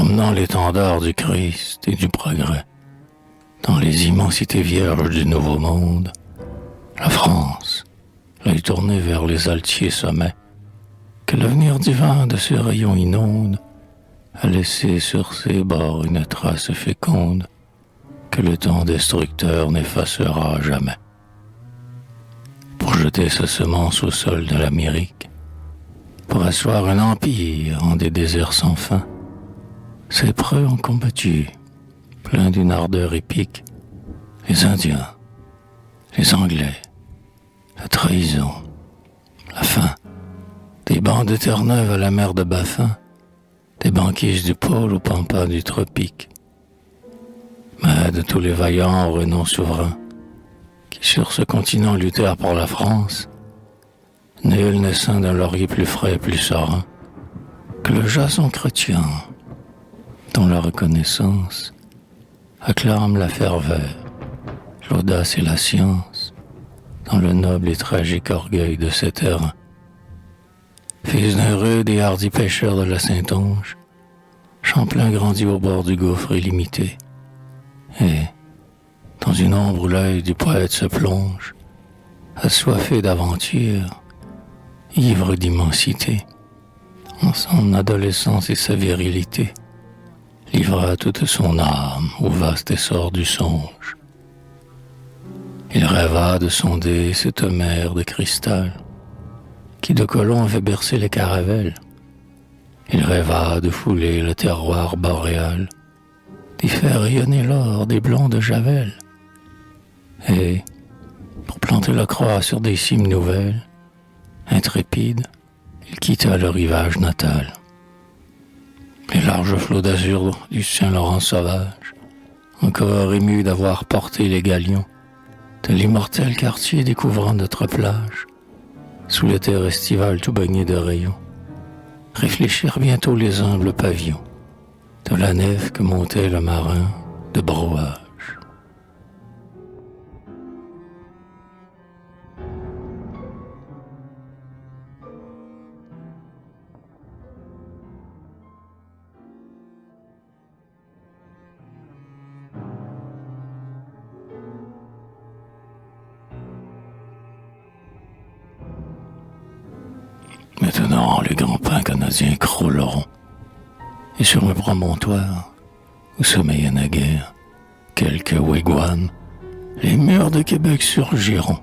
promenant l'étendard du Christ et du progrès, dans les immensités vierges du Nouveau Monde, la France, l'œil tourné vers les altiers sommets, que l'avenir divin de ses rayons inonde, a laissé sur ses bords une trace féconde que le temps destructeur n'effacera jamais. Pour jeter sa semence au sol de l'Amérique, pour asseoir un empire en des déserts sans fin, ces preux ont combattu, pleins d'une ardeur épique, les Indiens, les Anglais, la trahison, la faim, des bancs de Terre-Neuve à la mer de Baffin, des banquises du pôle aux pampas du tropique. Mais de tous les vaillants au renom souverain, qui sur ce continent luttèrent pour la France, nul n'est ceint d'un laurier plus frais et plus serein que le jason chrétien, dont la reconnaissance acclame la ferveur, l'audace et la science dans le noble et tragique orgueil de ses terrains. Fils d'un rude et hardi pêcheur de la Saintonge, Champlain grandit au bord du gouffre illimité, et, dans une ombre où l'œil du poète se plonge, assoiffé d'aventure, ivre d'immensité, en son adolescence et sa virilité, livra toute son âme au vaste essor du songe. Il rêva de sonder cette mer de cristal qui de colons avait bercé les caravelles. Il rêva de fouler le terroir boréal, d'y faire rayonner l'or des blonds de Javel. Et, pour planter la croix sur des cimes nouvelles, intrépide, il quitta le rivage natal. Les larges flots d'azur du Saint-Laurent sauvage, encore émus d'avoir porté les galions de l'immortel quartier découvrant notre plage, sous les terres estivales tout baignées de rayons, réfléchirent bientôt les humbles pavillons de la nef que montait le marin de brouage. Maintenant, les grands pins canadiens crouleront, et sur le promontoire, où sommeillait naguère quelques wigwams, les murs de Québec surgiront.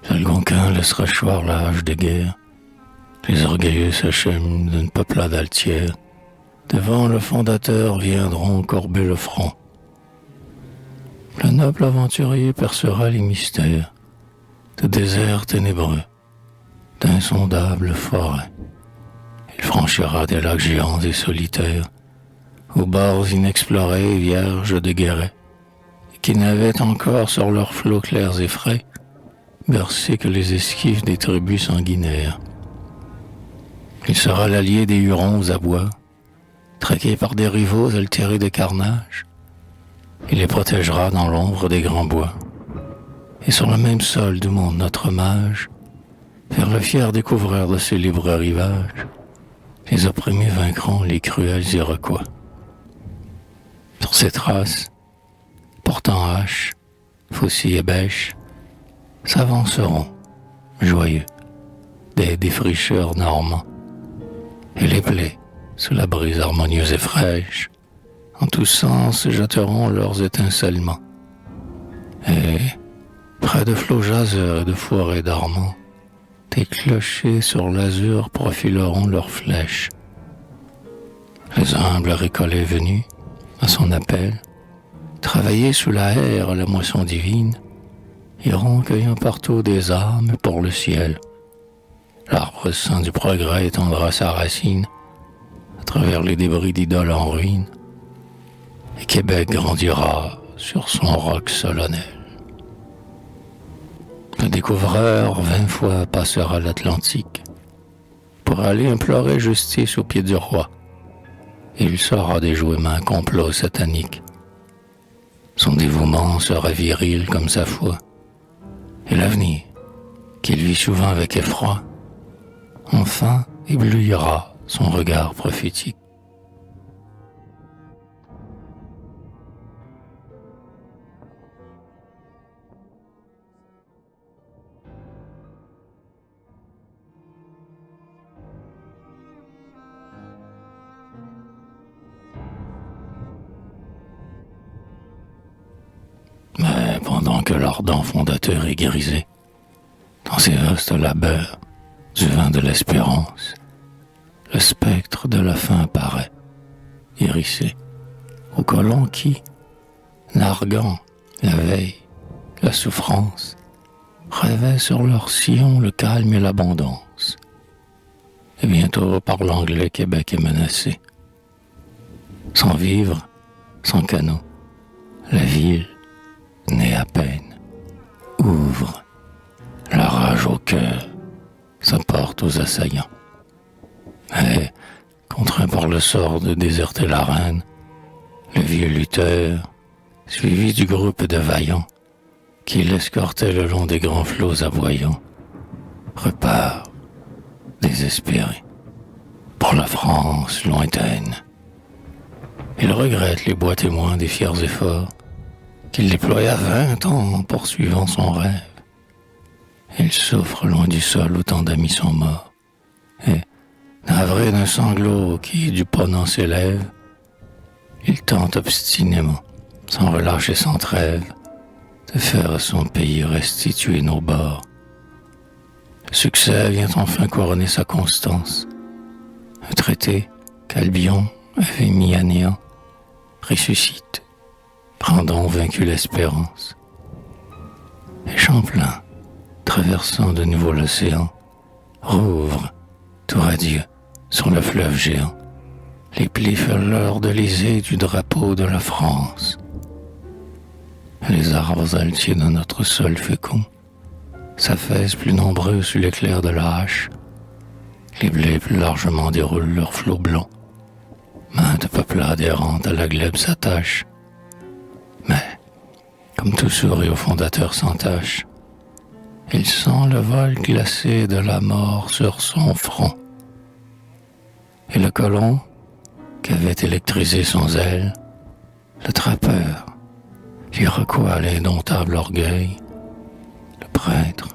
L'Algonquin laissera choir l'âge de guerre, les orgueilleux s'achèment d'une peuplade altière, devant le fondateur viendront courber le front. Le noble aventurier percera les mystères de déserts ténébreux, d'insondables forêts. Il franchira des lacs géants et solitaires, aux bords inexplorés et vierges de guérets, et qui n'avaient encore sur leurs flots clairs et frais bercé que les esquifs des tribus sanguinaires. Il sera l'allié des Hurons aux abois, traqués par des rivaux altérés de carnage. Il les protégera dans l'ombre des grands bois, et sur le même sol d'où monte notre mage, vers le fier découvreur de ce libre rivage, les opprimés vaincront les cruels Iroquois. Sur ces traces, portant hache, faucille et bêche, s'avanceront, joyeux, des défricheurs normands, et les plaies, sous la brise harmonieuse et fraîche, en tous sens jetteront leurs étincelements. Et, près de flots jaseurs et de forêts dormants, des clochers sur l'azur profileront leurs flèches. Les humbles récollets venus, à son appel, travailler sous la haie à la moisson divine, iront cueillant partout des âmes pour le ciel. L'arbre saint du progrès étendra sa racine à travers les débris d'idoles en ruine, et Québec grandira sur son roc solennel. Le découvreur 20 fois passera l'Atlantique pour aller implorer justice aux pieds du roi, et il saura déjouer un complot satanique. Son dévouement sera viril comme sa foi, et l'avenir, qu'il vit souvent avec effroi, enfin éblouira son regard prophétique. que l'ardent fondateur est grisé. Dans ses vastes labeurs, du vin de l'espérance, le spectre de la fin apparaît, hérissé, aux colons qui, narguant la veille, la souffrance, rêvaient sur leur sillon le calme et l'abondance. Et bientôt par l'anglais Québec est menacé. Sans vivre, sans canot, la ville, née à peine, ouvre, la rage au cœur, sa porte aux assaillants. Mais, contraint par le sort de déserter la reine, le vieux lutteur, suivi du groupe de vaillants, qui l'escortait le long des grands flots aboyants, repart, désespéré, pour la France lointaine. Il regrette les bois témoins des fiers efforts qu'il déploya 20 ans en poursuivant son rêve. Il souffre loin du sol où tant d'amis sont morts, et, navré d'un sanglot qui du ponant s'élève, il tente obstinément, sans relâche et sans trêve, de faire à son pays restituer nos bords. Le succès vient enfin couronner sa constance. Un traité qu'Albion avait mis à néant ressuscite, rendant vaincu l'espérance. Et Champlain, traversant de nouveau l'océan, rouvre, tour à Dieu, sur le fleuve géant, les plis fleurs de l'Élysée du drapeau de la France. Les arbres altiers de notre sol fécond s'affaissent plus nombreux sous l'éclair de la hache. Les blés plus largement déroulent leurs flots blonds. Maintes peuplades errantes à la glèbe s'attachent. Mais, comme tout souris au fondateur sans tache, il sent le vol glacé de la mort sur son front. Et le colon, qu'avait électrisé son zèle, le trappeur, qui recoua l'indomptable orgueil, le prêtre,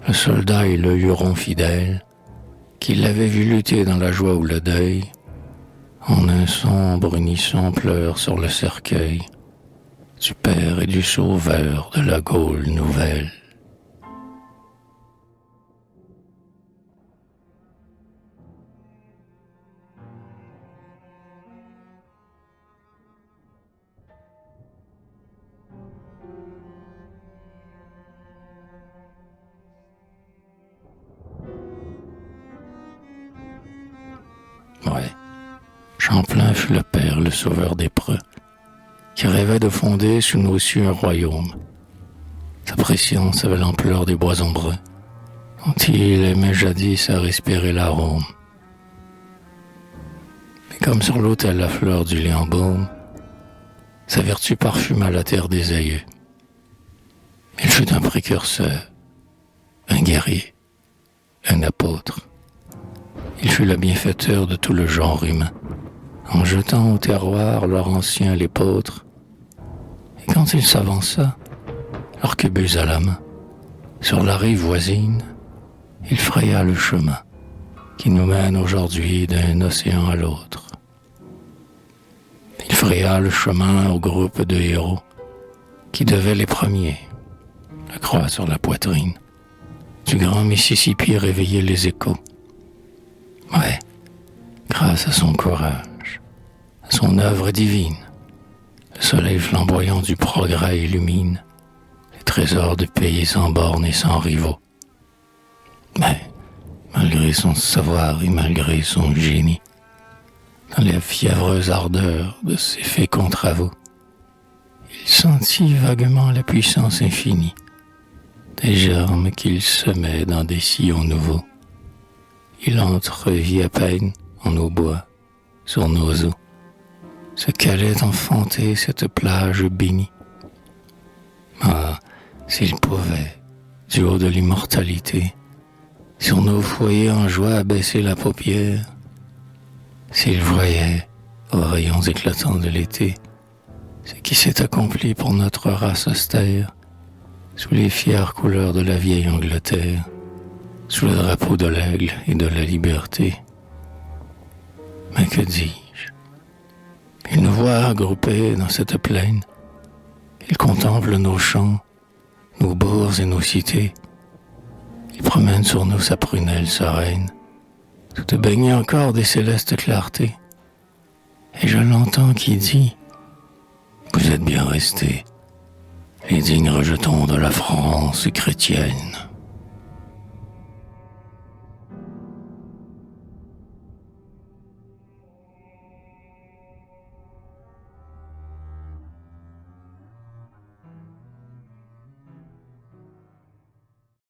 le soldat et le huron fidèle, qui l'avait vu lutter dans la joie ou le deuil, en un sombre unisson pleure sur le cercueil du Père et du Sauveur de la Gaule nouvelle. Ouais, Champlain fut le père, le sauveur des preux, qui rêvait de fonder sous nos cieux un royaume. Sa préscience avait l'ampleur des bois ombreux, dont il aimait jadis à respirer l'arôme. Mais comme sur l'autel la fleur du lait en baume, sa vertu parfuma la terre des aïeux. Il fut un précurseur, un guerrier, un apôtre. Il fut le bienfaiteur de tout le genre humain, en jetant au terroir leur ancien l'épôtre. Et quand il s'avança, l'arquebuse à la main, sur la rive voisine, il fraya le chemin qui nous mène aujourd'hui d'un océan à l'autre. Il fraya le chemin au groupe de héros qui devaient les premiers, la croix sur la poitrine, du grand Mississippi réveiller les échos. Ouais, grâce à son courage, à son œuvre divine, le soleil flamboyant du progrès illumine les trésors de pays sans bornes et sans rivaux. Mais, malgré son savoir et malgré son génie, dans les fiévreuses ardeurs de ses féconds travaux, il sentit vaguement la puissance infinie des germes qu'il semait dans des sillons nouveaux. Il entrevit à peine en nos bois, sur nos eaux, ce qu'allait enfanter cette plage bénie. Ah, s'il pouvait, du haut de l'immortalité, sur nos foyers en joie abaisser la paupière, s'il voyait, aux rayons éclatants de l'été, ce qui s'est accompli pour notre race austère, sous les fières couleurs de la vieille Angleterre, sous le drapeau de l'aigle et de la liberté. Mais que dis-je? Il nous voit groupés dans cette plaine. Il contemple nos champs, nos bourgs et nos cités. Il promène sur nous sa prunelle sereine, toute baignée encore des célestes clartés. Et je l'entends qui dit: vous êtes bien restés, les dignes rejetons de la France chrétienne.